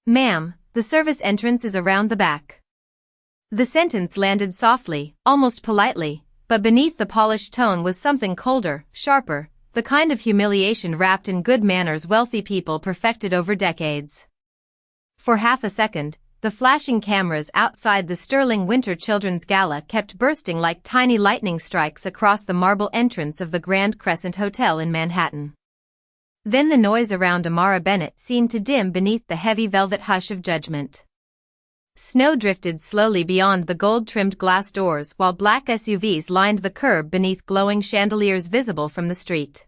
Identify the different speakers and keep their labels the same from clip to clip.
Speaker 1: Ma'am, the service entrance is around the back. The sentence landed softly, almost politely, but beneath the polished tone was something colder, sharper, the kind of humiliation wrapped in good manners wealthy people perfected over decades. For half a second, the flashing cameras outside the Sterling Winter Children's Gala kept bursting like tiny lightning strikes across the marble entrance of the Grand Crescent Hotel in Manhattan. Then the noise around Amara Bennett seemed to dim beneath the heavy velvet hush of judgment. Snow drifted slowly beyond the gold-trimmed glass doors while black SUVs lined the curb beneath glowing chandeliers visible from the street.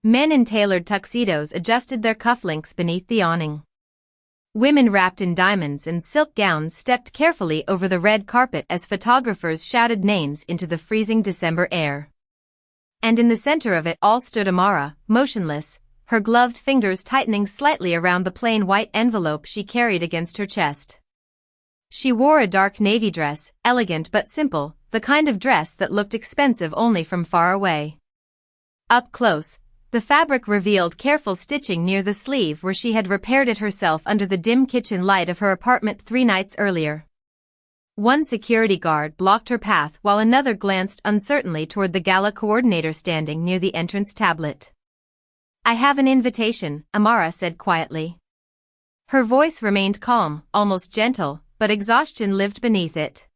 Speaker 1: Men in tailored tuxedos adjusted their cufflinks beneath the awning. Women wrapped in diamonds and silk gowns stepped carefully over the red carpet as photographers shouted names into the freezing December air. And in the center of it all stood Amara, motionless, her gloved fingers tightening slightly around the plain white envelope she carried against her chest. She wore a dark navy dress, elegant but simple, the kind of dress that looked expensive only from far away. Up close, the fabric revealed careful stitching near the sleeve where she had repaired it herself under the dim kitchen light of her apartment 3 nights earlier. One security guard blocked her path while another glanced uncertainly toward the gala coordinator standing near the entrance tablet. "I have an invitation," Amara said quietly. Her voice remained calm, almost gentle, but exhaustion lived beneath it.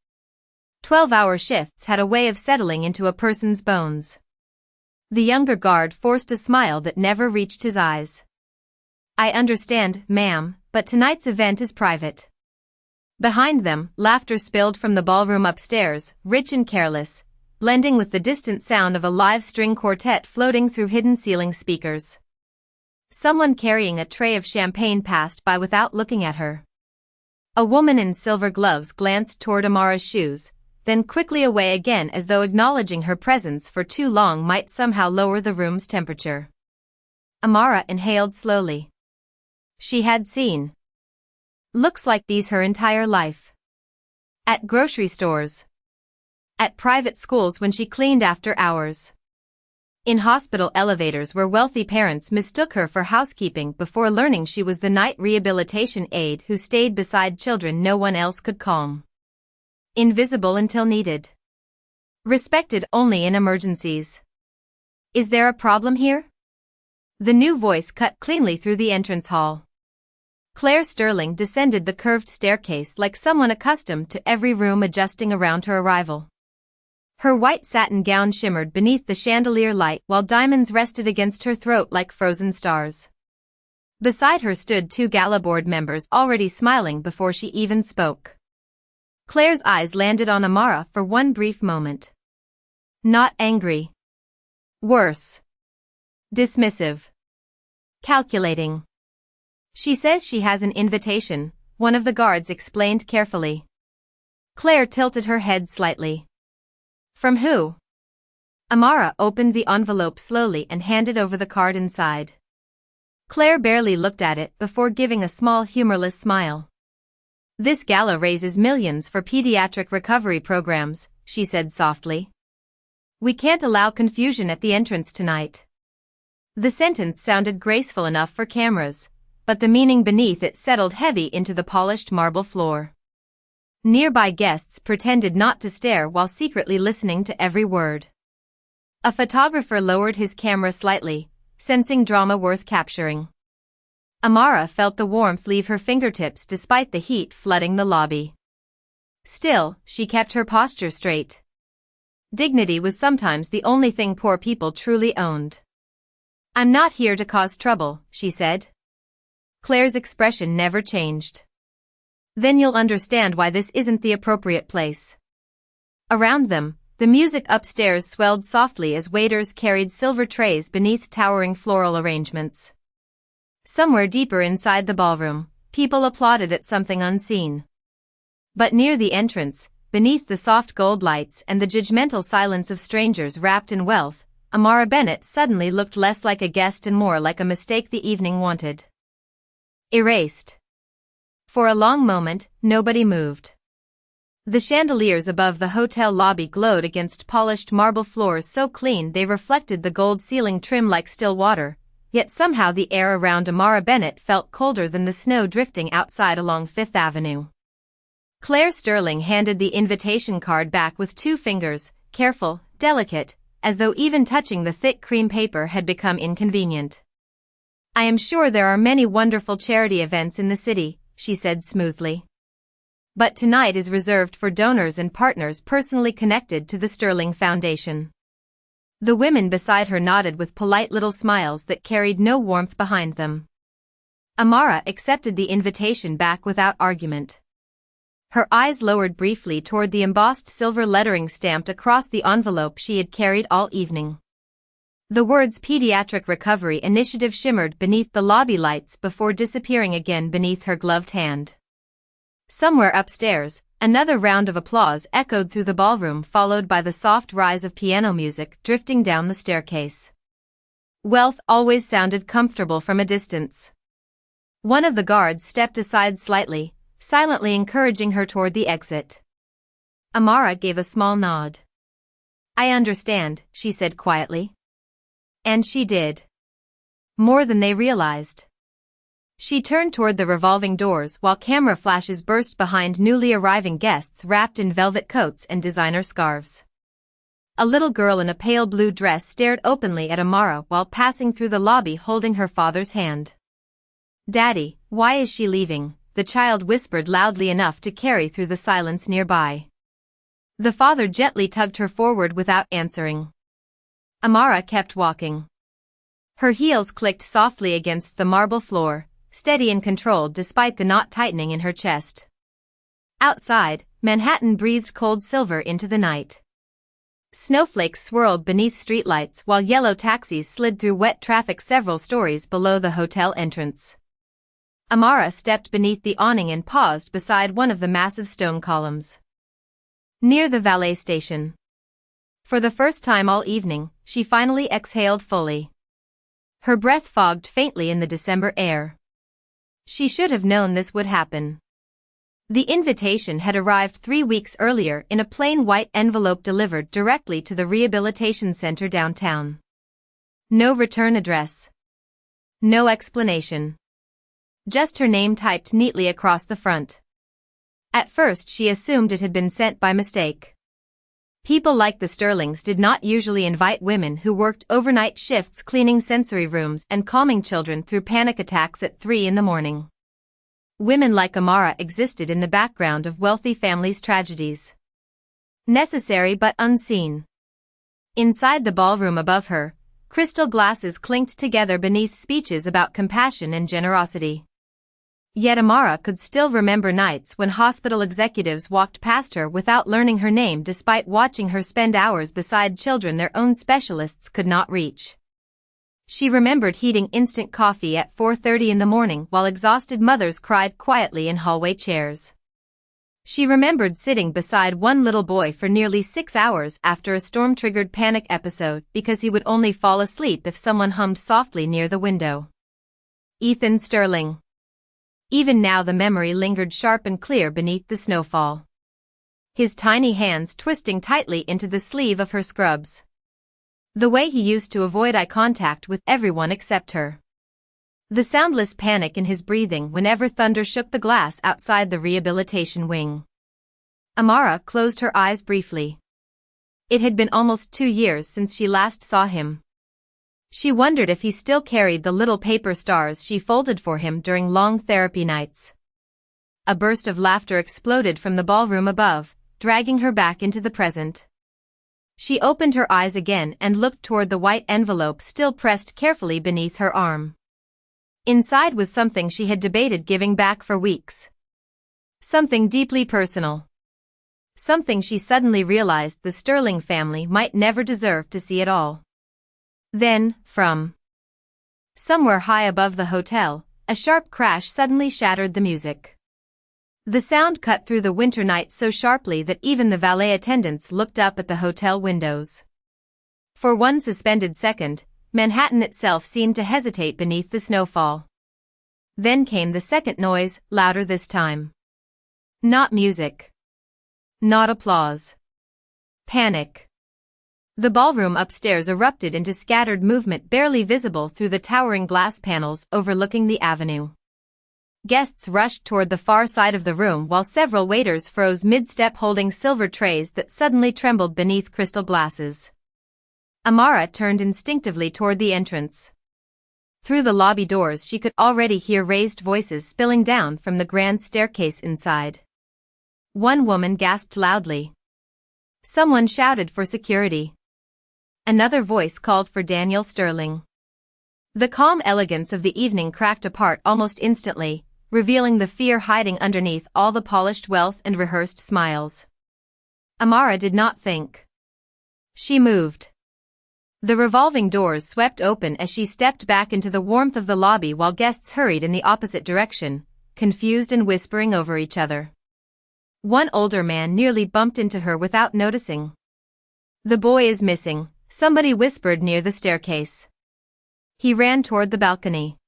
Speaker 1: 12-hour shifts had a way of settling into a person's bones. The younger guard forced a smile that never reached his eyes. "I understand, ma'am, but tonight's event is private." Behind them, laughter spilled from the ballroom upstairs, rich and careless, blending with the distant sound of a live string quartet floating through hidden ceiling speakers. Someone carrying a tray of champagne passed by without looking at her. A woman in silver gloves glanced toward Amara's shoes, then quickly away again as though acknowledging her presence for too long might somehow lower the room's temperature. Amara inhaled slowly. She had seen looks like these her entire life. At grocery stores. At private schools when she cleaned after hours. In hospital elevators where wealthy parents mistook her for housekeeping before learning she was the night rehabilitation aide who stayed beside children no one else could calm. Invisible until needed. Respected only in emergencies. "Is there a problem here?" The new voice cut cleanly through the entrance hall. Claire Sterling descended the curved staircase like someone accustomed to every room adjusting around her arrival. Her white satin gown shimmered beneath the chandelier light while diamonds rested against her throat like frozen stars. Beside her stood 2 gala board members already smiling before she even spoke. Claire's eyes landed on Amara for one brief moment. Not angry. Worse. Dismissive. Calculating. "She says she has an invitation," one of the guards explained carefully. Claire tilted her head slightly. "From who?" Amara opened the envelope slowly and handed over the card inside. Claire barely looked at it before giving a small humorless smile. "This gala raises millions for pediatric recovery programs," she said softly. "We can't allow confusion at the entrance tonight." The sentence sounded graceful enough for cameras, but the meaning beneath it settled heavy into the polished marble floor. Nearby guests pretended not to stare while secretly listening to every word. A photographer lowered his camera slightly, sensing drama worth capturing. Amara felt the warmth leave her fingertips despite the heat flooding the lobby. Still, she kept her posture straight. Dignity was sometimes the only thing poor people truly owned. "I'm not here to cause trouble," she said. Claire's expression never changed. "Then you'll understand why this isn't the appropriate place." Around them, the music upstairs swelled softly as waiters carried silver trays beneath towering floral arrangements. Somewhere deeper inside the ballroom, people applauded at something unseen. But near the entrance, beneath the soft gold lights and the judgmental silence of strangers wrapped in wealth, Amara Bennett suddenly looked less like a guest and more like a mistake the evening wanted. Erased. For a long moment, nobody moved. The chandeliers above the hotel lobby glowed against polished marble floors so clean they reflected the gold ceiling trim like still water, yet somehow the air around Amara Bennett felt colder than the snow drifting outside along Fifth Avenue. Claire Sterling handed the invitation card back with 2 fingers, careful, delicate, as though even touching the thick cream paper had become inconvenient. "I am sure there are many wonderful charity events in the city," she said smoothly. "But tonight is reserved for donors and partners personally connected to the Sterling Foundation." The women beside her nodded with polite little smiles that carried no warmth behind them. Amara accepted the invitation back without argument. Her eyes lowered briefly toward the embossed silver lettering stamped across the envelope she had carried all evening. The words Pediatric Recovery Initiative shimmered beneath the lobby lights before disappearing again beneath her gloved hand. Somewhere upstairs, another round of applause echoed through the ballroom, followed by the soft rise of piano music drifting down the staircase. Wealth always sounded comfortable from a distance. One of the guards stepped aside slightly, silently encouraging her toward the exit. Amara gave a small nod. "I understand," she said quietly. And she did. More than they realized. She turned toward the revolving doors while camera flashes burst behind newly arriving guests wrapped in velvet coats and designer scarves. A little girl in a pale blue dress stared openly at Amara while passing through the lobby holding her father's hand. "Daddy, why is she leaving?" the child whispered loudly enough to carry through the silence nearby. The father gently tugged her forward without answering. Amara kept walking. Her heels clicked softly against the marble floor, steady and controlled despite the knot tightening in her chest. Outside, Manhattan breathed cold silver into the night. Snowflakes swirled beneath streetlights while yellow taxis slid through wet traffic several stories below the hotel entrance. Amara stepped beneath the awning and paused beside one of the massive stone columns. Near the valet station. For the first time all evening, she finally exhaled fully. Her breath fogged faintly in the December air. She should have known this would happen. The invitation had arrived 3 weeks earlier in a plain white envelope delivered directly to the rehabilitation center downtown. No return address. No explanation. Just her name typed neatly across the front. At first she assumed it had been sent by mistake. People like the Sterlings did not usually invite women who worked overnight shifts cleaning sensory rooms and calming children through panic attacks at 3 in the morning. Women like Amara existed in the background of wealthy families' tragedies. Necessary but unseen. Inside the ballroom above her, crystal glasses clinked together beneath speeches about compassion and generosity. Yet Amara could still remember nights when hospital executives walked past her without learning her name despite watching her spend hours beside children their own specialists could not reach. She remembered heating instant coffee at 4:30 in the morning while exhausted mothers cried quietly in hallway chairs. She remembered sitting beside one little boy for nearly 6 hours after a storm-triggered panic episode because he would only fall asleep if someone hummed softly near the window. Ethan Sterling. Even now the memory lingered sharp and clear beneath the snowfall. His tiny hands twisting tightly into the sleeve of her scrubs. The way he used to avoid eye contact with everyone except her. The soundless panic in his breathing whenever thunder shook the glass outside the rehabilitation wing. Amara closed her eyes briefly. It had been almost 2 years since she last saw him. She wondered if he still carried the little paper stars she folded for him during long therapy nights. A burst of laughter exploded from the ballroom above, dragging her back into the present. She opened her eyes again and looked toward the white envelope still pressed carefully beneath her arm. Inside was something she had debated giving back for weeks. Something deeply personal. Something she suddenly realized the Sterling family might never deserve to see at all. Then, from somewhere high above the hotel, a sharp crash suddenly shattered the music. The sound cut through the winter night so sharply that even the valet attendants looked up at the hotel windows. For one suspended second, Manhattan itself seemed to hesitate beneath the snowfall. Then came the second noise, louder this time. Not music. Not applause. Panic. The ballroom upstairs erupted into scattered movement barely visible through the towering glass panels overlooking the avenue. Guests rushed toward the far side of the room while several waiters froze mid-step holding silver trays that suddenly trembled beneath crystal glasses. Amara turned instinctively toward the entrance. Through the lobby doors she could already hear raised voices spilling down from the grand staircase inside. One woman gasped loudly. Someone shouted for security. Another voice called for Daniel Sterling. The calm elegance of the evening cracked apart almost instantly, revealing the fear hiding underneath all the polished wealth and rehearsed smiles. Amara did not think. She moved. The revolving doors swept open as she stepped back into the warmth of the lobby while guests hurried in the opposite direction, confused and whispering over each other. One older man nearly bumped into her without noticing. "The boy is missing," somebody whispered near the staircase. He ran toward the balcony.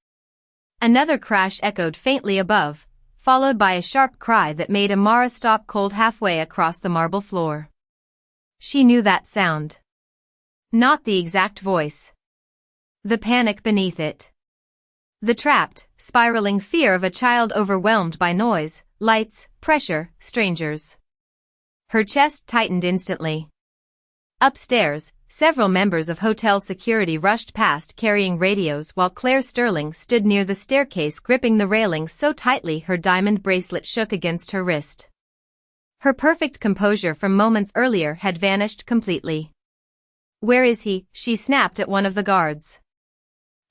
Speaker 1: Another crash echoed faintly above, followed by a sharp cry that made Amara stop cold halfway across the marble floor. She knew that sound. Not the exact voice. The panic beneath it. The trapped, spiraling fear of a child overwhelmed by noise, lights, pressure, strangers. Her chest tightened instantly. Upstairs, several members of hotel security rushed past carrying radios while Claire Sterling stood near the staircase gripping the railing so tightly her diamond bracelet shook against her wrist. Her perfect composure from moments earlier had vanished completely. "Where is he?" she snapped at one of the guards.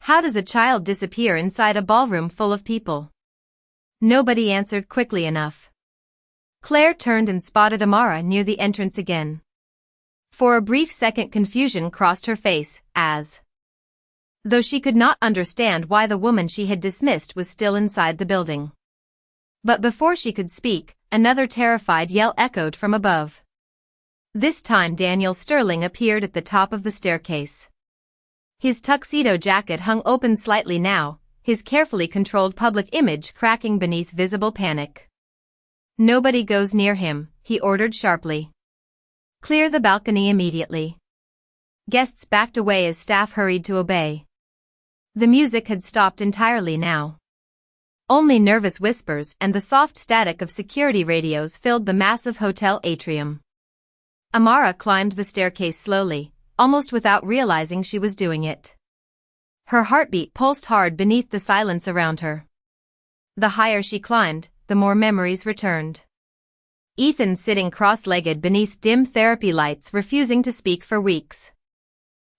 Speaker 1: "How does a child disappear inside a ballroom full of people?" Nobody answered quickly enough. Claire turned and spotted Amara near the entrance again. For a brief second confusion crossed her face, though she could not understand why the woman she had dismissed was still inside the building. But before she could speak, another terrified yell echoed from above. This time Daniel Sterling appeared at the top of the staircase. His tuxedo jacket hung open slightly now, his carefully controlled public image cracking beneath visible panic. "Nobody goes near him," he ordered sharply. "Clear the balcony immediately." Guests backed away as staff hurried to obey. The music had stopped entirely now. Only nervous whispers and the soft static of security radios filled the massive hotel atrium. Amara climbed the staircase slowly, almost without realizing she was doing it. Her heartbeat pulsed hard beneath the silence around her. The higher she climbed, the more memories returned. Ethan sitting cross-legged beneath dim therapy lights refusing to speak for weeks.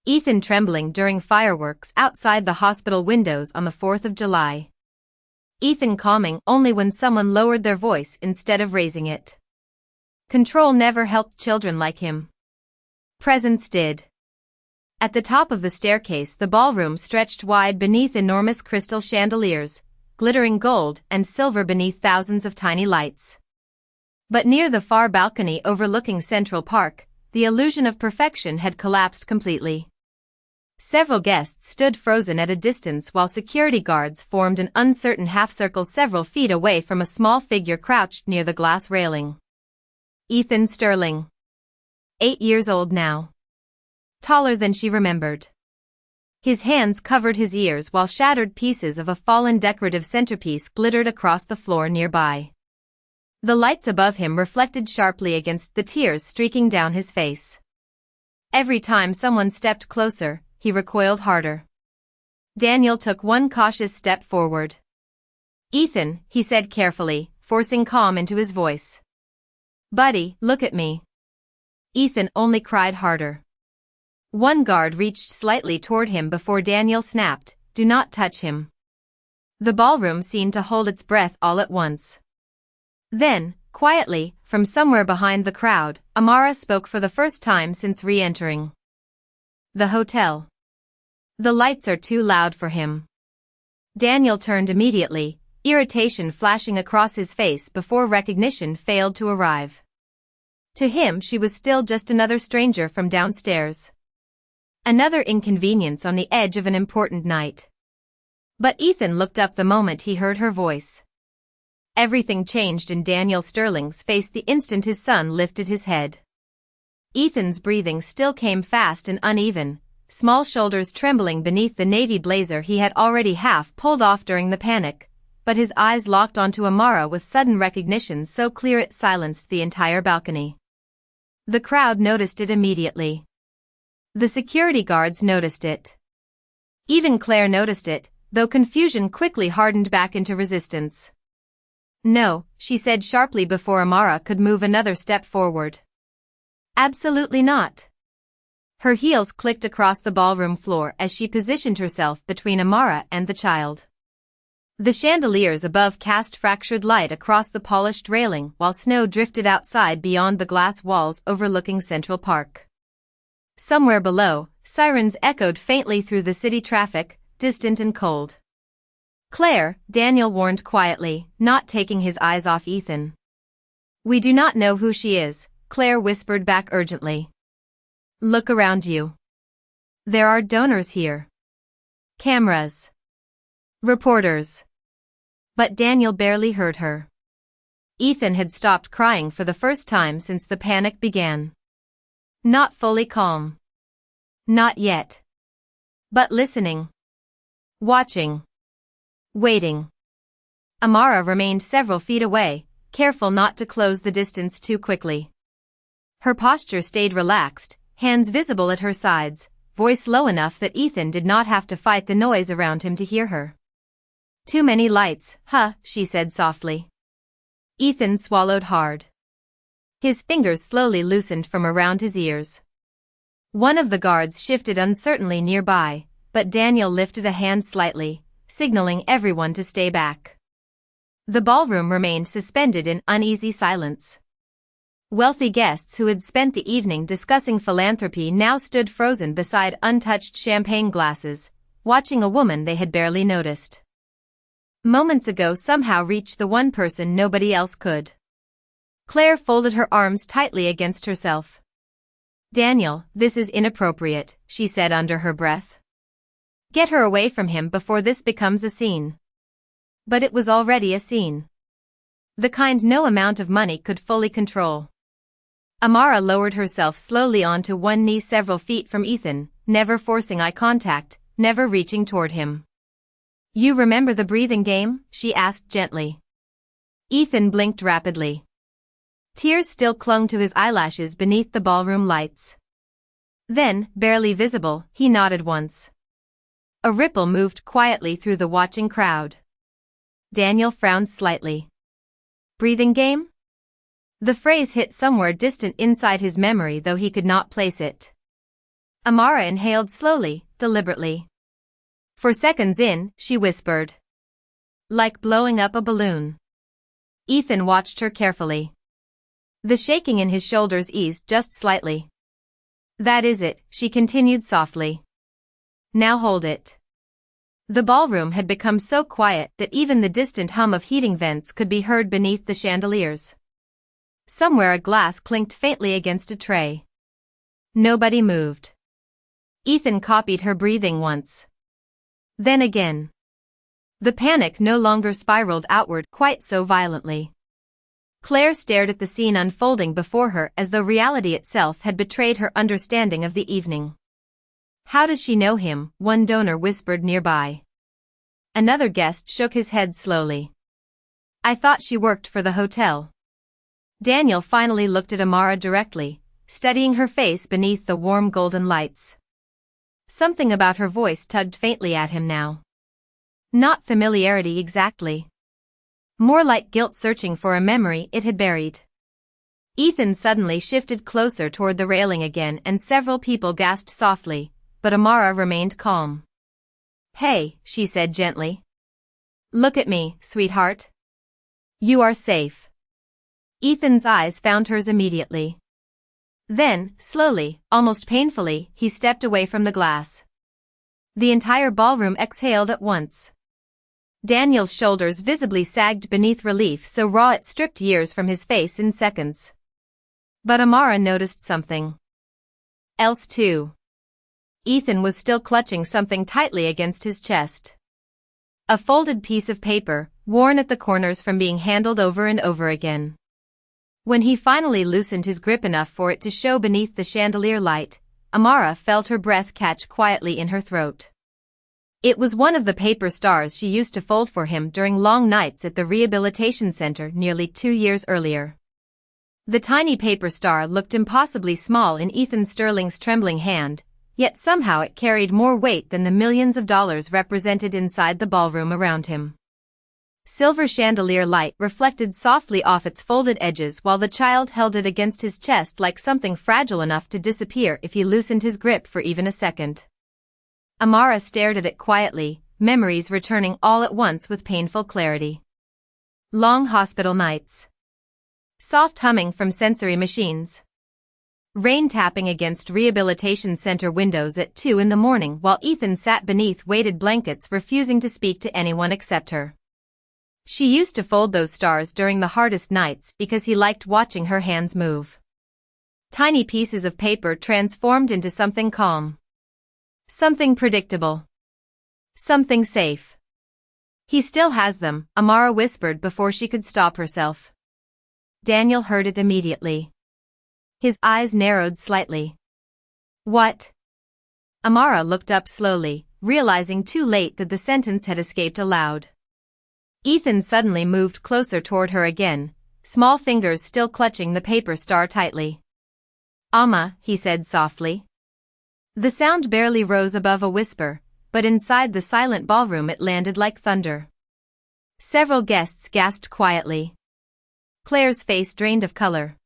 Speaker 1: Ethan trembling during fireworks outside the hospital windows on the 4th of July. Ethan calming only when someone lowered their voice instead of raising it. Control never helped children like him. Presence did. At the top of the staircase the ballroom stretched wide beneath enormous crystal chandeliers, glittering gold and silver beneath thousands of tiny lights. But near the far balcony overlooking Central Park, the illusion of perfection had collapsed completely. Several guests stood frozen at a distance while security guards formed an uncertain half-circle several feet away from a small figure crouched near the glass railing. Ethan Sterling. 8 years old now. Taller than she remembered. His hands covered his ears while shattered pieces of a fallen decorative centerpiece glittered across the floor nearby. The lights above him reflected sharply against the tears streaking down his face. Every time someone stepped closer, he recoiled harder. Daniel took one cautious step forward. "Ethan," he said carefully, forcing calm into his voice. "Buddy, look at me." Ethan only cried harder. One guard reached slightly toward him before Daniel snapped, "Do not touch him." The ballroom seemed to hold its breath all at once. Then, quietly, from somewhere behind the crowd, Amara spoke for the first time since re-entering the hotel. "The lights are too loud for him." Daniel turned immediately, irritation flashing across his face before recognition failed to arrive. To him she was still just another stranger from downstairs. Another inconvenience on the edge of an important night. But Ethan looked up the moment he heard her voice. Everything changed in Daniel Sterling's face the instant his son lifted his head. Ethan's breathing still came fast and uneven, small shoulders trembling beneath the navy blazer he had already half pulled off during the panic, but his eyes locked onto Amara with sudden recognition so clear it silenced the entire balcony. The crowd noticed it immediately. The security guards noticed it. Even Claire noticed it, though confusion quickly hardened back into resistance. "No," she said sharply before Amara could move another step forward. "Absolutely not." Her heels clicked across the ballroom floor as she positioned herself between Amara and the child. The chandeliers above cast fractured light across the polished railing while snow drifted outside beyond the glass walls overlooking Central Park. Somewhere below, sirens echoed faintly through the city traffic, distant and cold. "Claire," Daniel warned quietly, not taking his eyes off Ethan. "We do not know who she is," Claire whispered back urgently. "Look around you. There are donors here. Cameras. Reporters." But Daniel barely heard her. Ethan had stopped crying for the first time since the panic began. Not fully calm. Not yet. But listening. Watching. Waiting. Amara remained several feet away, careful not to close the distance too quickly. Her posture stayed relaxed, hands visible at her sides, voice low enough that Ethan did not have to fight the noise around him to hear her. "Too many lights, huh?" she said softly. Ethan swallowed hard. His fingers slowly loosened from around his ears. One of the guards shifted uncertainly nearby, but Daniel lifted a hand slightly, signaling everyone to stay back. The ballroom remained suspended in uneasy silence. Wealthy guests who had spent the evening discussing philanthropy now stood frozen beside untouched champagne glasses, watching a woman they had barely noticed. Moments ago somehow reached the one person nobody else could. Claire folded her arms tightly against herself. "Daniel, this is inappropriate," she said under her breath. "Get her away from him before this becomes a scene." But it was already a scene. The kind no amount of money could fully control. Amara lowered herself slowly onto one knee several feet from Ethan, never forcing eye contact, never reaching toward him. "You remember the breathing game?" she asked gently. Ethan blinked rapidly. Tears still clung to his eyelashes beneath the ballroom lights. Then, barely visible, he nodded once. A ripple moved quietly through the watching crowd. Daniel frowned slightly. "Breathing game?" The phrase hit somewhere distant inside his memory, though he could not place it. Amara inhaled slowly, deliberately. For seconds in, she whispered. "Like blowing up a balloon." Ethan watched her carefully. The shaking in his shoulders eased just slightly. "That is it," she continued softly. "Now hold it." The ballroom had become so quiet that even the distant hum of heating vents could be heard beneath the chandeliers. Somewhere a glass clinked faintly against a tray. Nobody moved. Ethan copied her breathing once. Then again. The panic no longer spiraled outward quite so violently. Claire stared at the scene unfolding before her as though reality itself had betrayed her understanding of the evening. "How does she know him?" one donor whispered nearby. Another guest shook his head slowly. "I thought she worked for the hotel." Daniel finally looked at Amara directly, studying her face beneath the warm golden lights. Something about her voice tugged faintly at him now. Not familiarity exactly. More like guilt searching for a memory it had buried. Ethan suddenly shifted closer toward the railing again and several people gasped softly, but Amara remained calm. "Hey," she said gently. "Look at me, sweetheart. You are safe." Ethan's eyes found hers immediately. Then, slowly, almost painfully, he stepped away from the glass. The entire ballroom exhaled at once. Daniel's shoulders visibly sagged beneath relief so raw it stripped years from his face in seconds. But Amara noticed something else too. Ethan was still clutching something tightly against his chest. A folded piece of paper, worn at the corners from being handled over and over again. When he finally loosened his grip enough for it to show beneath the chandelier light, Amara felt her breath catch quietly in her throat. It was one of the paper stars she used to fold for him during long nights at the rehabilitation center nearly 2 years earlier. The tiny paper star looked impossibly small in Ethan Sterling's trembling hand, yet somehow it carried more weight than the millions of dollars represented inside the ballroom around him. Silver chandelier light reflected softly off its folded edges while the child held it against his chest like something fragile enough to disappear if he loosened his grip for even a second. Amara stared at it quietly, memories returning all at once with painful clarity. Long hospital nights. Soft humming from sensory machines. Rain tapping against rehabilitation center windows at 2 in the morning while Ethan sat beneath weighted blankets refusing to speak to anyone except her. She used to fold those stars during the hardest nights because he liked watching her hands move. Tiny pieces of paper transformed into something calm. Something predictable. Something safe. He still has them, Amara whispered before she could stop herself. Daniel heard it immediately. His eyes narrowed slightly. What? Amara looked up slowly, realizing too late that the sentence had escaped aloud. Ethan suddenly moved closer toward her again, small fingers still clutching the paper star tightly. "Amma," he said softly. The sound barely rose above a whisper, but inside the silent ballroom it landed like thunder. Several guests gasped quietly. Claire's face drained of color.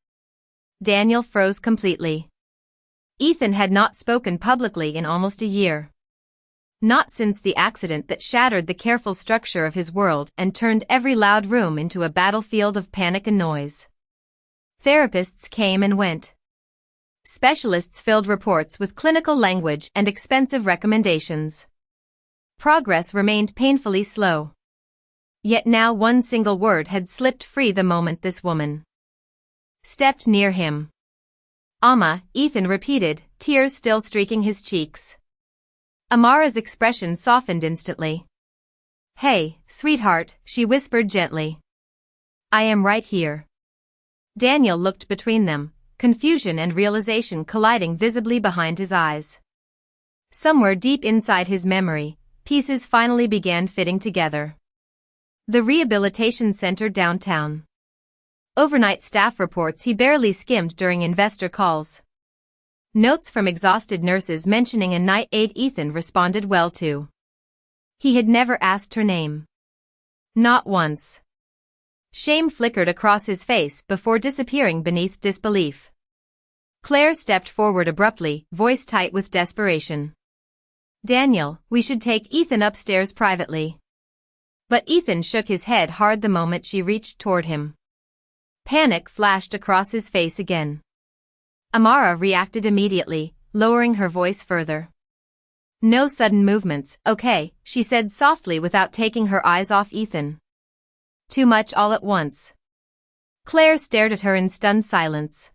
Speaker 1: Daniel froze completely. Ethan had not spoken publicly in almost a year. Not since the accident that shattered the careful structure of his world and turned every loud room into a battlefield of panic and noise. Therapists came and went. Specialists filled reports with clinical language and expensive recommendations. Progress remained painfully slow. Yet now one single word had slipped free the moment this woman stepped near him. "Amma," Ethan repeated, tears still streaking his cheeks. Amara's expression softened instantly. "Hey, sweetheart," she whispered gently. "I am right here." Daniel looked between them, confusion and realization colliding visibly behind his eyes. Somewhere deep inside his memory, pieces finally began fitting together. The rehabilitation center downtown. Overnight staff reports he barely skimmed during investor calls. Notes from exhausted nurses mentioning a night aide Ethan responded well to. He had never asked her name. Not once. Shame flickered across his face before disappearing beneath disbelief. Claire stepped forward abruptly, voice tight with desperation. "Daniel, we should take Ethan upstairs privately." But Ethan shook his head hard the moment she reached toward him. Panic flashed across his face again. Amara reacted immediately, lowering her voice further. "No sudden movements, okay," she said softly without taking her eyes off Ethan. "Too much all at once." Claire stared at her in stunned silence.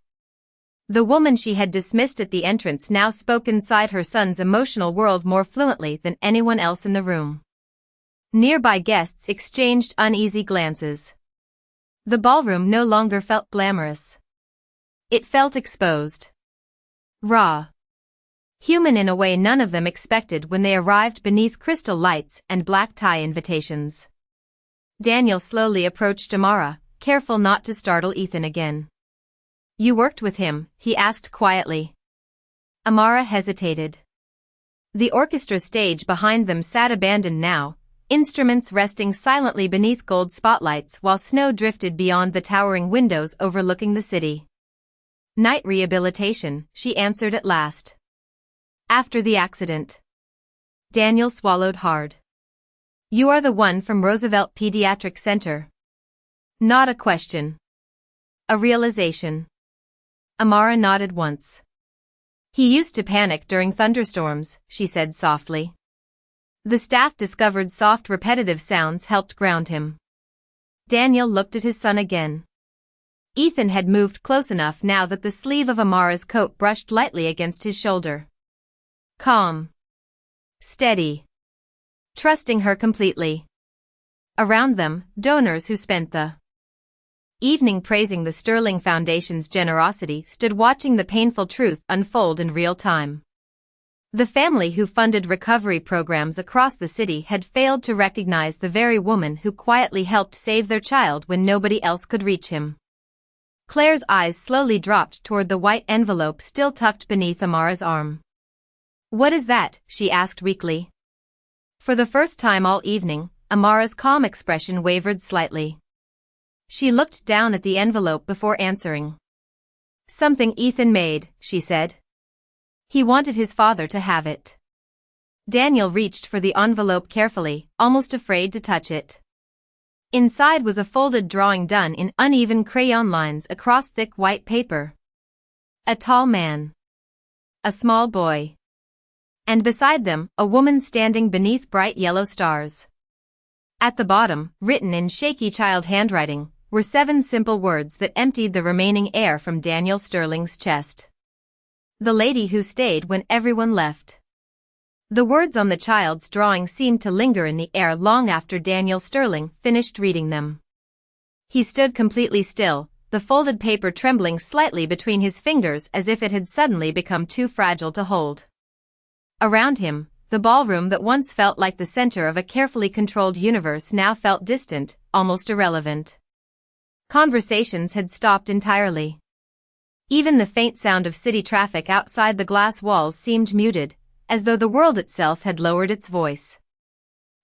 Speaker 1: The woman she had dismissed at the entrance now spoke inside her son's emotional world more fluently than anyone else in the room. Nearby guests exchanged uneasy glances. The ballroom no longer felt glamorous. It felt exposed. Raw. Human in a way none of them expected when they arrived beneath crystal lights and black tie invitations. Daniel slowly approached Amara, careful not to startle Ethan again. "You worked with him?" he asked quietly. Amara hesitated. The orchestra stage behind them sat abandoned now, instruments resting silently beneath gold spotlights while snow drifted beyond the towering windows overlooking the city. "Night rehabilitation," she answered at last. "After the accident." Daniel swallowed hard. "You are the one from Roosevelt Pediatric Center?" Not a question. A realization. Amara nodded once. "He used to panic during thunderstorms," she said softly. The staff discovered soft repetitive sounds helped ground him. Daniel looked at his son again. Ethan had moved close enough now that the sleeve of Amara's coat brushed lightly against his shoulder. Calm. Steady. Trusting her completely. Around them, donors who spent the evening praising the Sterling Foundation's generosity, stood watching the painful truth unfold in real time. The family who funded recovery programs across the city had failed to recognize the very woman who quietly helped save their child when nobody else could reach him. Claire's eyes slowly dropped toward the white envelope still tucked beneath Amara's arm. "What is that?" she asked weakly. For the first time all evening, Amara's calm expression wavered slightly. She looked down at the envelope before answering. "Something Ethan made," she said. "He wanted his father to have it." Daniel reached for the envelope carefully, almost afraid to touch it. Inside was a folded drawing done in uneven crayon lines across thick white paper. A tall man. A small boy. And beside them, a woman standing beneath bright yellow stars. At the bottom, written in shaky child handwriting, were 7 simple words that emptied the remaining air from Daniel Sterling's chest. "The lady who stayed when everyone left." The words on the child's drawing seemed to linger in the air long after Daniel Sterling finished reading them. He stood completely still, the folded paper trembling slightly between his fingers as if it had suddenly become too fragile to hold. Around him, the ballroom that once felt like the center of a carefully controlled universe now felt distant, almost irrelevant. Conversations had stopped entirely. Even the faint sound of city traffic outside the glass walls seemed muted, as though the world itself had lowered its voice.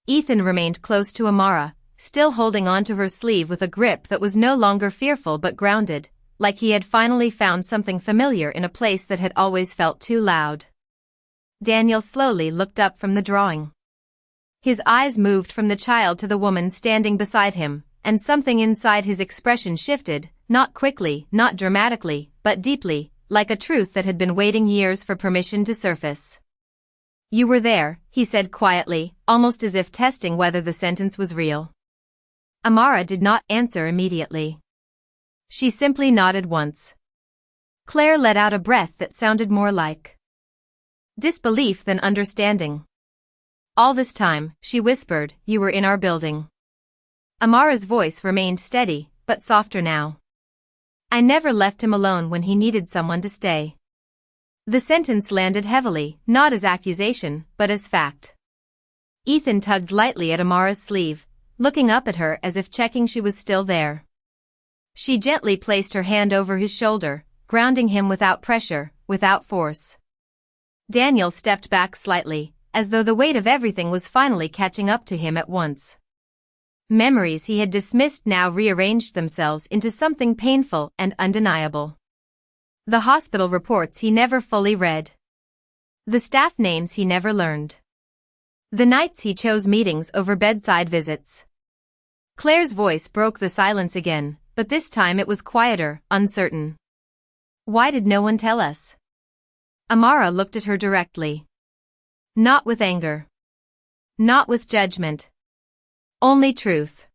Speaker 1: Ethan remained close to Amara, still holding onto her sleeve with a grip that was no longer fearful but grounded, like he had finally found something familiar in a place that had always felt too loud. Daniel slowly looked up from the drawing. His eyes moved from the child to the woman standing beside him, and something inside his expression shifted, not quickly, not dramatically, but deeply, like a truth that had been waiting years for permission to surface. "You were there," he said quietly, almost as if testing whether the sentence was real. Amara did not answer immediately. She simply nodded once. Claire let out a breath that sounded more like disbelief than understanding. "All this time," she whispered, "you were in our building." Amara's voice remained steady, but softer now. "I never left him alone when he needed someone to stay." The sentence landed heavily, not as accusation, but as fact. Ethan tugged lightly at Amara's sleeve, looking up at her as if checking she was still there. She gently placed her hand over his shoulder, grounding him without pressure, without force. Daniel stepped back slightly, as though the weight of everything was finally catching up to him at once. Memories he had dismissed now rearranged themselves into something painful and undeniable. The hospital reports he never fully read. The staff names he never learned. The nights he chose meetings over bedside visits. Claire's voice broke the silence again, but this time it was quieter, uncertain. "Why did no one tell us?" Amara looked at her directly. Not with anger. Not with judgment. Only truth.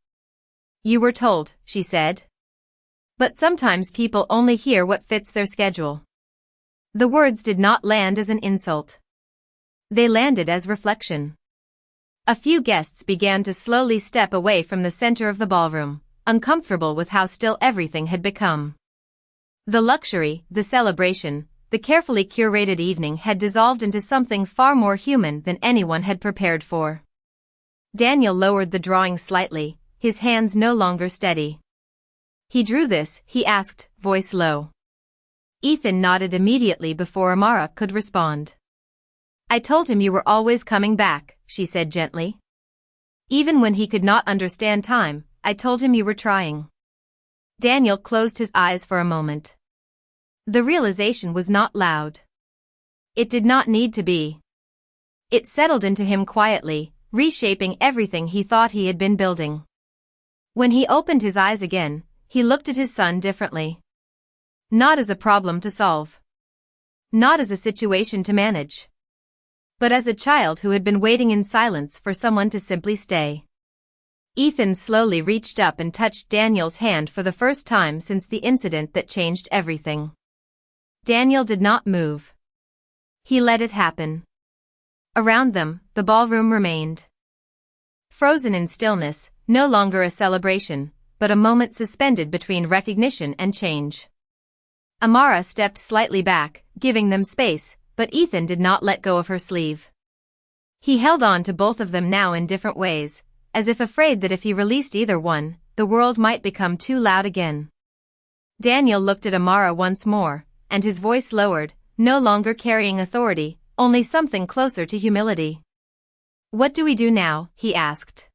Speaker 1: "You were told," she said. "But sometimes people only hear what fits their schedule." The words did not land as an insult. They landed as reflection. A few guests began to slowly step away from the center of the ballroom, uncomfortable with how still everything had become. The luxury, the celebration, the carefully curated evening had dissolved into something far more human than anyone had prepared for. Daniel lowered the drawing slightly, his hands no longer steady. "He drew this?" he asked, voice low. Ethan nodded immediately before Amara could respond. "I told him you were always coming back," she said gently. "Even when he could not understand time, I told him you were trying." Daniel closed his eyes for a moment. The realization was not loud. It did not need to be. It settled into him quietly, reshaping everything he thought he had been building. When he opened his eyes again, he looked at his son differently. Not as a problem to solve. Not as a situation to manage. But as a child who had been waiting in silence for someone to simply stay. Ethan slowly reached up and touched Daniel's hand for the first time since the incident that changed everything. Daniel did not move. He let it happen. Around them, the ballroom remained. Frozen in stillness, no longer a celebration, but a moment suspended between recognition and change. Amara stepped slightly back, giving them space, but Ethan did not let go of her sleeve. He held on to both of them now in different ways, as if afraid that if he released either one, the world might become too loud again. Daniel looked at Amara once more, and his voice lowered, no longer carrying authority, only something closer to humility. "What do we do now?" he asked.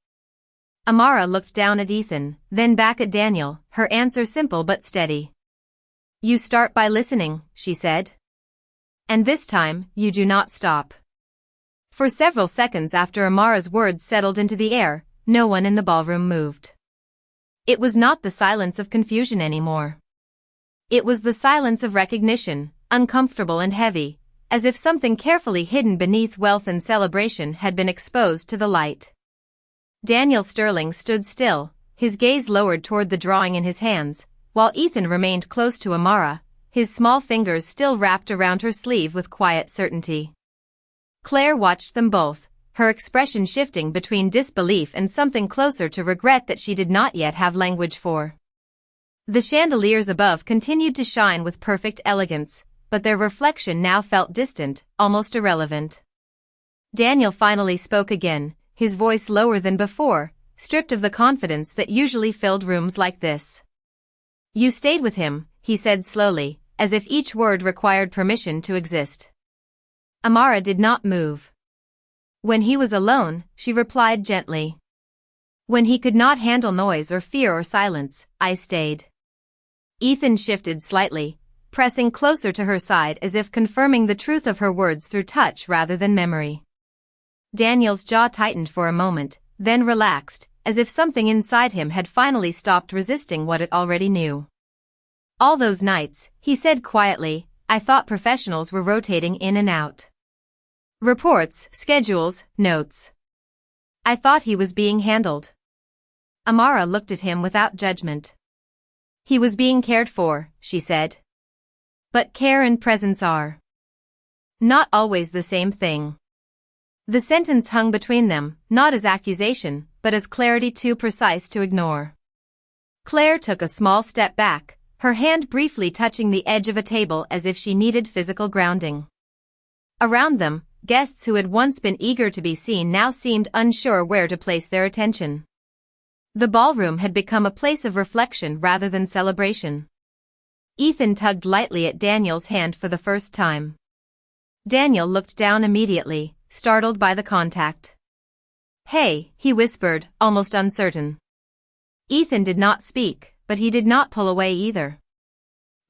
Speaker 1: Amara looked down at Ethan, then back at Daniel, her answer simple but steady. "You start by listening," she said. "And this time, you do not stop." For several seconds after Amara's words settled into the air, no one in the ballroom moved. It was not the silence of confusion anymore. It was the silence of recognition, uncomfortable and heavy, as if something carefully hidden beneath wealth and celebration had been exposed to the light. Daniel Sterling stood still, his gaze lowered toward the drawing in his hands, while Ethan remained close to Amara, his small fingers still wrapped around her sleeve with quiet certainty. Claire watched them both, her expression shifting between disbelief and something closer to regret that she did not yet have language for. The chandeliers above continued to shine with perfect elegance, but their reflection now felt distant, almost irrelevant. Daniel finally spoke again, his voice lower than before, stripped of the confidence that usually filled rooms like this. "You stayed with him," he said slowly, as if each word required permission to exist. Amara did not move. "When he was alone," she replied gently. "When he could not handle noise or fear or silence, I stayed." Ethan shifted slightly, pressing closer to her side as if confirming the truth of her words through touch rather than memory. Daniel's jaw tightened for a moment, then relaxed, as if something inside him had finally stopped resisting what it already knew. "All those nights," he said quietly, "I thought professionals were rotating in and out. Reports, schedules, notes. I thought he was being handled." Amara looked at him without judgment. "He was being cared for," she said. "But care and presence are not always the same thing." The sentence hung between them, not as accusation, but as clarity too precise to ignore. Claire took a small step back, her hand briefly touching the edge of a table as if she needed physical grounding. Around them, guests who had once been eager to be seen now seemed unsure where to place their attention. The ballroom had become a place of reflection rather than celebration. Ethan tugged lightly at Daniel's hand for the first time. Daniel looked down immediately, startled by the contact. "Hey," he whispered, almost uncertain. Ethan did not speak, but he did not pull away either.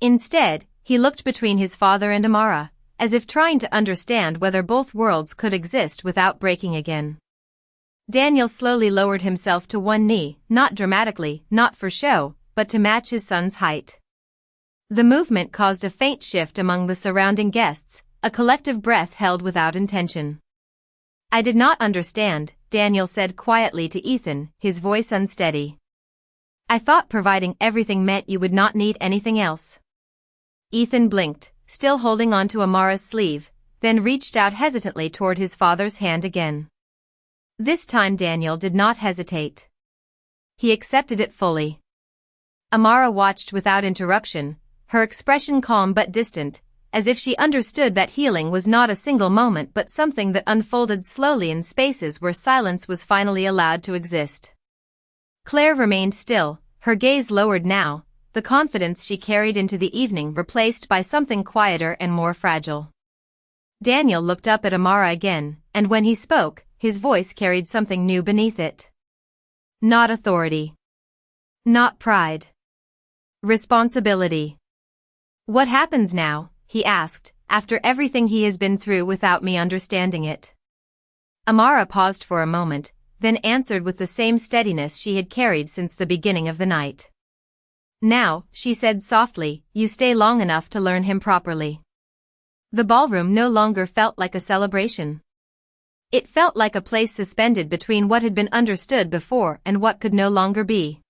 Speaker 1: Instead, he looked between his father and Amara, as if trying to understand whether both worlds could exist without breaking again. Daniel slowly lowered himself to one knee, not dramatically, not for show, but to match his son's height. The movement caused a faint shift among the surrounding guests, a collective breath held without intention. "I did not understand," Daniel said quietly to Ethan, his voice unsteady. "I thought providing everything meant you would not need anything else." Ethan blinked, still holding onto Amara's sleeve, then reached out hesitantly toward his father's hand again. This time Daniel did not hesitate. He accepted it fully. Amara watched without interruption, her expression calm but distant, as if she understood that healing was not a single moment but something that unfolded slowly in spaces where silence was finally allowed to exist. Claire remained still, her gaze lowered now, the confidence she carried into the evening replaced by something quieter and more fragile. Daniel looked up at Amara again, and when he spoke, his voice carried something new beneath it. Not authority. Not pride. Responsibility. "What happens now?" he asked, "after everything he has been through without me understanding it?" Amara paused for a moment, then answered with the same steadiness she had carried since the beginning of the night. "Now," she said softly, "you stay long enough to learn him properly." The ballroom no longer felt like a celebration. It felt like a place suspended between what had been understood before and what could no longer be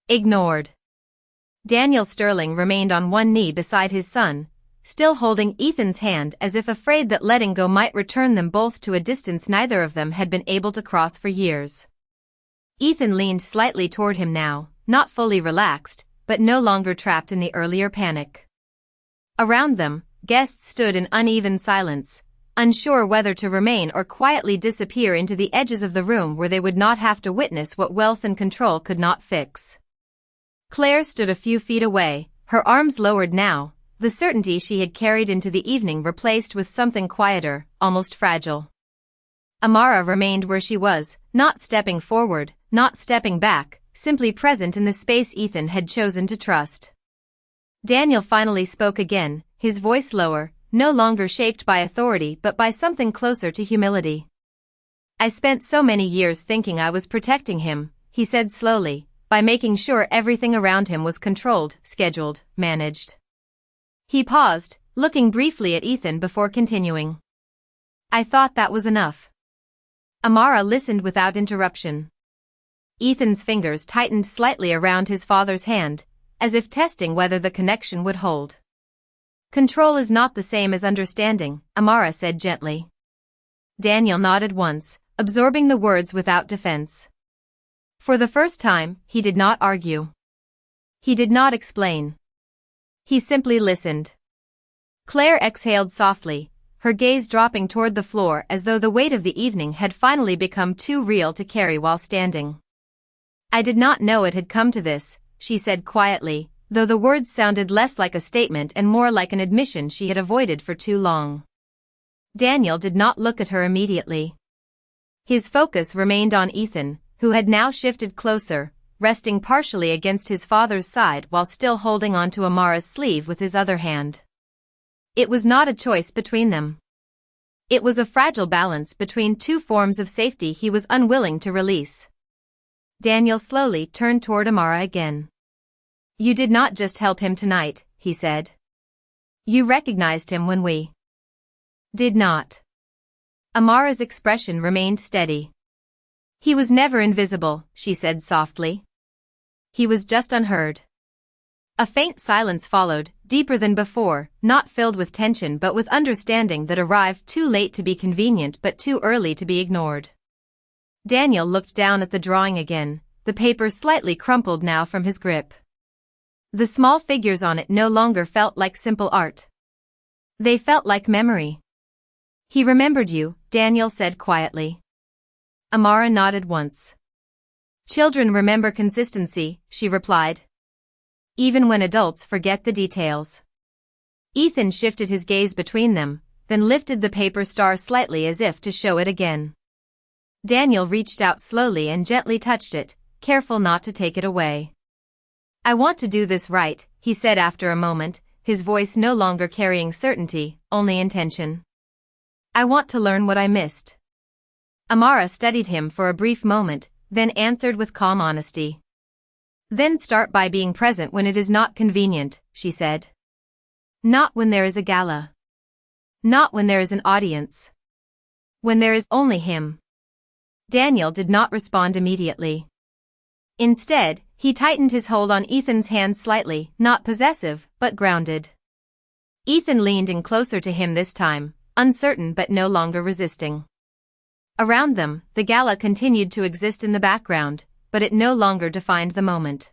Speaker 1: ignored. Daniel Sterling remained on one knee beside his son, still holding Ethan's hand as if afraid that letting go might return them both to a distance neither of them had been able to cross for years. Ethan leaned slightly toward him now, not fully relaxed, but no longer trapped in the earlier panic. Around them, guests stood in uneven silence, unsure whether to remain or quietly disappear into the edges of the room where they would not have to witness what wealth and control could not fix. Claire stood a few feet away, her arms lowered now, the certainty she had carried into the evening replaced with something quieter, almost fragile. Amara remained where she was, not stepping forward, not stepping back, simply present in the space Ethan had chosen to trust. Daniel finally spoke again, his voice lower, no longer shaped by authority but by something closer to humility. "I spent so many years thinking I was protecting him," he said slowly, "by making sure everything around him was controlled, scheduled, managed." He paused, looking briefly at Ethan before continuing. "I thought that was enough." Amara listened without interruption. Ethan's fingers tightened slightly around his father's hand, as if testing whether the connection would hold. "Control is not the same as understanding," Amara said gently. Daniel nodded once, absorbing the words without defense. For the first time, he did not argue. He did not explain. He simply listened. Claire exhaled softly, her gaze dropping toward the floor as though the weight of the evening had finally become too real to carry while standing. "I did not know it had come to this," she said quietly, though the words sounded less like a statement and more like an admission she had avoided for too long. Daniel did not look at her immediately. His focus remained on Ethan, who had now shifted closer, resting partially against his father's side while still holding onto Amara's sleeve with his other hand. It was not a choice between them. It was a fragile balance between two forms of safety he was unwilling to release. Daniel slowly turned toward Amara again. "You did not just help him tonight," he said. "You recognized him when we did not." Amara's expression remained steady. "He was never invisible," she said softly. "He was just unheard." A faint silence followed, deeper than before, not filled with tension but with understanding that arrived too late to be convenient but too early to be ignored. Daniel looked down at the drawing again, the paper slightly crumpled now from his grip. The small figures on it no longer felt like simple art. They felt like memory. "He remembered you," Daniel said quietly. Amara nodded once. "Children remember consistency," she replied. "Even when adults forget the details." Ethan shifted his gaze between them, then lifted the paper star slightly as if to show it again. Daniel reached out slowly and gently touched it, careful not to take it away. "I want to do this right," he said after a moment, his voice no longer carrying certainty, only intention. "I want to learn what I missed." Amara studied him for a brief moment, then answered with calm honesty. "Then start by being present when it is not convenient," she said. "Not when there is a gala. Not when there is an audience. When there is only him." Daniel did not respond immediately. Instead, he tightened his hold on Ethan's hand slightly, not possessive, but grounded. Ethan leaned in closer to him this time, uncertain but no longer resisting. Around them, the gala continued to exist in the background, but it no longer defined the moment.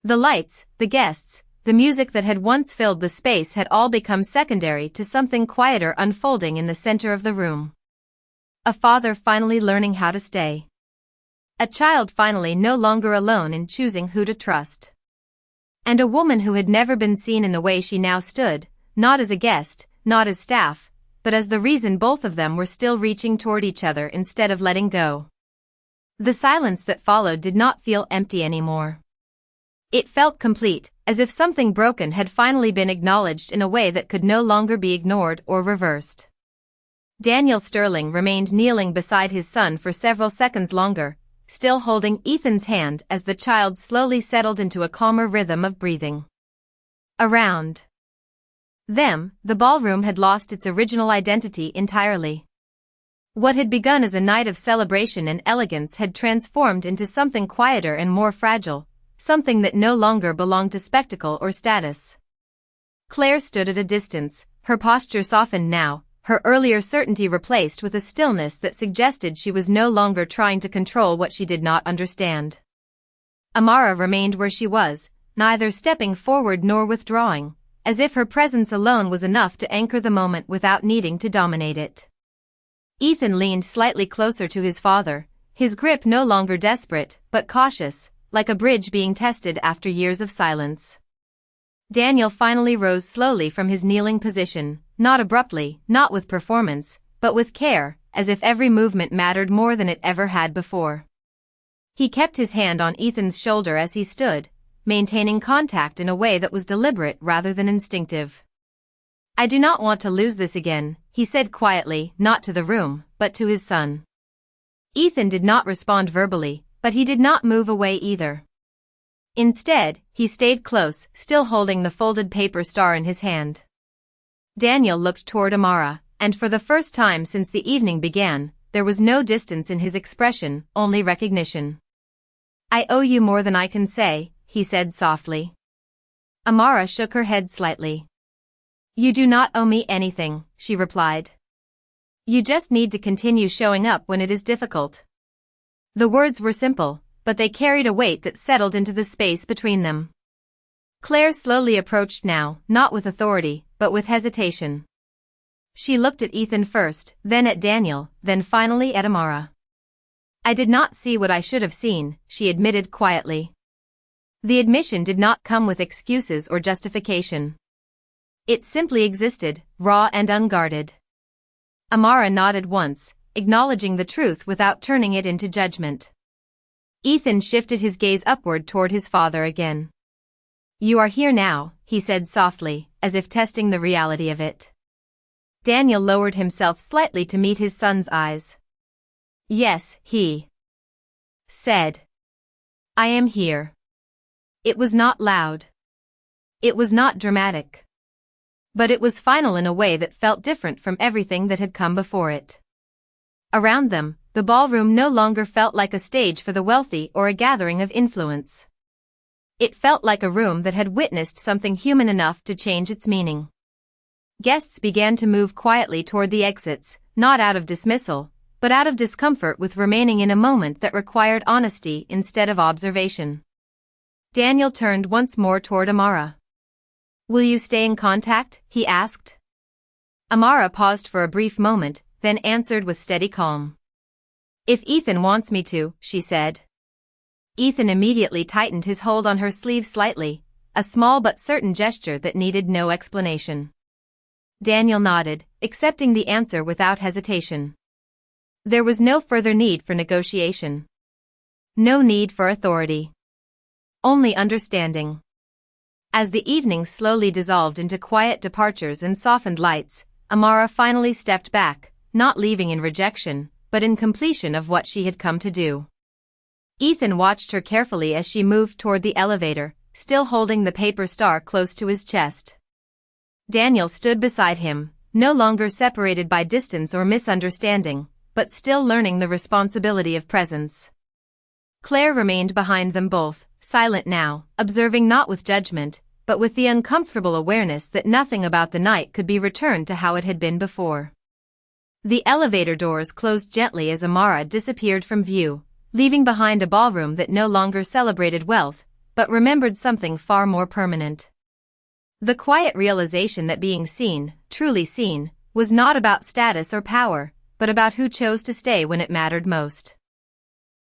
Speaker 1: The lights, the guests, the music that had once filled the space had all become secondary to something quieter unfolding in the center of the room. A father finally learning how to stay. A child finally no longer alone in choosing who to trust. And a woman who had never been seen in the way she now stood, not as a guest, not as staff, but as the reason both of them were still reaching toward each other instead of letting go. The silence that followed did not feel empty anymore. It felt complete, as if something broken had finally been acknowledged in a way that could no longer be ignored or reversed. Daniel Sterling remained kneeling beside his son for several seconds longer, still holding Ethan's hand as the child slowly settled into a calmer rhythm of breathing. Around them, the ballroom had lost its original identity entirely. What had begun as a night of celebration and elegance had transformed into something quieter and more fragile, something that no longer belonged to spectacle or status. Claire stood at a distance, her posture softened now, her earlier certainty replaced with a stillness that suggested she was no longer trying to control what she did not understand. Amara remained where she was, neither stepping forward nor withdrawing, as if her presence alone was enough to anchor the moment without needing to dominate it. Ethan leaned slightly closer to his father, his grip no longer desperate, but cautious, like a bridge being tested after years of silence. Daniel finally rose slowly from his kneeling position, not abruptly, not with performance, but with care, as if every movement mattered more than it ever had before. He kept his hand on Ethan's shoulder as he stood, maintaining contact in a way that was deliberate rather than instinctive. "I do not want to lose this again," he said quietly, not to the room, but to his son. Ethan did not respond verbally, but he did not move away either. Instead, he stayed close, still holding the folded paper star in his hand. Daniel looked toward Amara, and for the first time since the evening began, there was no distance in his expression, only recognition. "I owe you more than I can say," he said softly. Amara shook her head slightly. "You do not owe me anything," she replied. "You just need to continue showing up when it is difficult." The words were simple, but they carried a weight that settled into the space between them. Claire slowly approached now, not with authority, but with hesitation. She looked at Ethan first, then at Daniel, then finally at Amara. "I did not see what I should have seen," she admitted quietly. The admission did not come with excuses or justification. It simply existed, raw and unguarded. Amara nodded once, acknowledging the truth without turning it into judgment. Ethan shifted his gaze upward toward his father again. "You are here now," he said softly, as if testing the reality of it. Daniel lowered himself slightly to meet his son's eyes. "Yes," he said. "I am here." It was not loud. It was not dramatic. But it was final in a way that felt different from everything that had come before it. Around them, the ballroom no longer felt like a stage for the wealthy or a gathering of influence. It felt like a room that had witnessed something human enough to change its meaning. Guests began to move quietly toward the exits, not out of dismissal, but out of discomfort with remaining in a moment that required honesty instead of observation. Daniel turned once more toward Amara. "Will you stay in contact?" he asked. Amara paused for a brief moment, then answered with steady calm. "If Ethan wants me to," she said. Ethan immediately tightened his hold on her sleeve slightly, a small but certain gesture that needed no explanation. Daniel nodded, accepting the answer without hesitation. There was no further need for negotiation. No need for authority. Only understanding. As the evening slowly dissolved into quiet departures and softened lights, Amara finally stepped back, not leaving in rejection, but in completion of what she had come to do. Ethan watched her carefully as she moved toward the elevator, still holding the paper star close to his chest. Daniel stood beside him, no longer separated by distance or misunderstanding, but still learning the responsibility of presence. Claire remained behind them both, silent now, observing not with judgment, but with the uncomfortable awareness that nothing about the night could be returned to how it had been before. The elevator doors closed gently as Amara disappeared from view, leaving behind a ballroom that no longer celebrated wealth, but remembered something far more permanent. The quiet realization that being seen, truly seen, was not about status or power, but about who chose to stay when it mattered most.